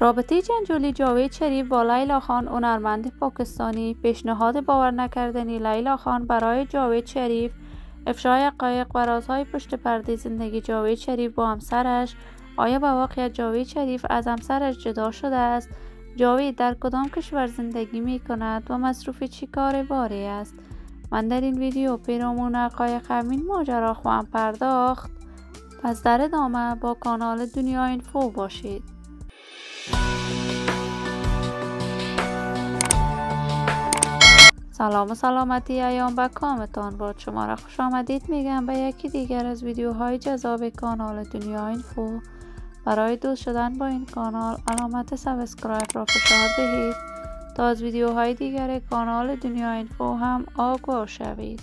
رابطه جنجالی جاوید شریف با لیلا خان هنرمند پاکستانی. پیشنهاد باور نکردنی لیلا خان برای جاوید شریف، افشای حقایق و رازهای پشت پرده زندگی جاوید شریف با همسرش. آیا به واقعیت جاوید شریف از همسرش جدا شده است؟ جاوید در کدام کشور زندگی می کند و مصروف چی کار باری است؟ من در این ویدیو پیرامون حقایق همین ماجرا خواهم پرداخت. پس در ادامه با کانال دنیا اینفو باشید. سلام و سلامتی ایام به کامتان باد. شما را خوش آمدید میگم به یکی دیگر از ویدیوهای جذاب کانال دنیا اینفو. برای دوست شدن با این کانال علامت سابسکرایب را فشار دهید تا از ویدیوهای دیگر کانال دنیا اینفو هم آگاه شوید.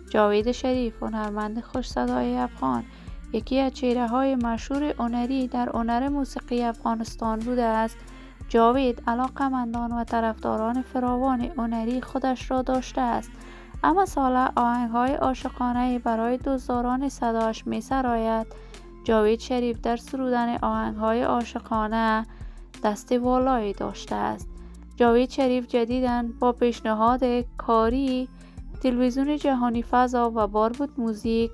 جاوید شریف، هنرمند خوش صدای افغان، یکی از چهره‌های مشهور هنری در هنر موسیقی افغانستان بوده است. جاوید علاقه‌مندان و طرفداران فراوان هنری خودش را داشته است، اما ساله آهنگ‌های عاشقانه برای دوستداران صدایش می‌سراید. جاوید شریف در سرودن آهنگ‌های عاشقانه دست والایی داشته است. جاوید شریف جدیداً با پیشنهاد کاری تلویزیون جهانی فضا و باربود موزیک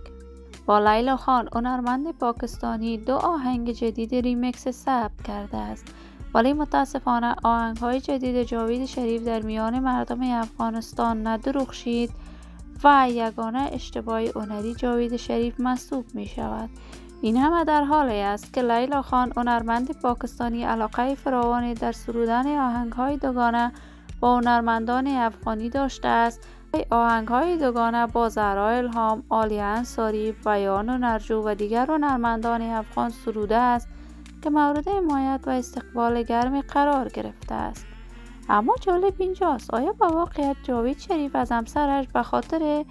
با لیلا خان هنرمند پاکستانی 2 آهنگ جدید ریمیکس ثبت کرده است، ولی متاسفانه آهنگ‌های جدید جاوید شریف در میان مردم افغانستان ندرخشید و یگانه اشتباه هنری جاوید شریف محسوب می شود. این همه در حالی است که لیلا خان هنرمند پاکستانی علاقه فراوانی در سرودن آهنگ‌های دوگانه با هنرمندان افغانی داشته است. آهنگ‌های دوگانه با زهرا الهام، عالیه انصاری، بیان و نرجو و دیگر هنرمندان افغان سروده است که مورد حمایت و استقبال گرمی قرار گرفته است. اما جالب اینجاست، آیا به واقعیت جاوید شریف از همسرش به خاطر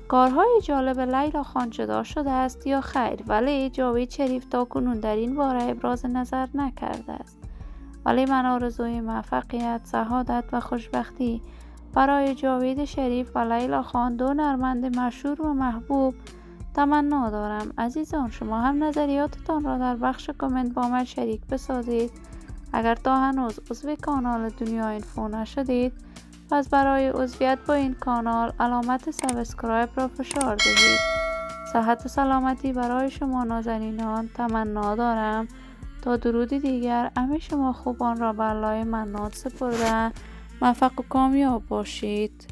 کارهای جالب لیلا خان جدا شده است یا خیر؟ ولی جاوید شریف تاکنون در این باره ابراز نظر نکرده است. ولی من آرزوی موفقیت، سعادت و خوشبختی برای جاوید شریف و لیلا خان، 2 هنرمند مشهور و محبوب، تمنا دارم. عزیزان، شما هم نظریاتتان را در بخش کامنت با من شریک بسازید. اگر تا هنوز عضو کانال دنیا اینفو نشدید، پس برای عضویت با این کانال علامت سابسکرایب را فشار دهید. صحت و سلامتی برای شما نازنینان تمنا دارم. تا درودی دیگر، همه شما خوبان را به الله منان سپرده موفق و کامیاب باشید.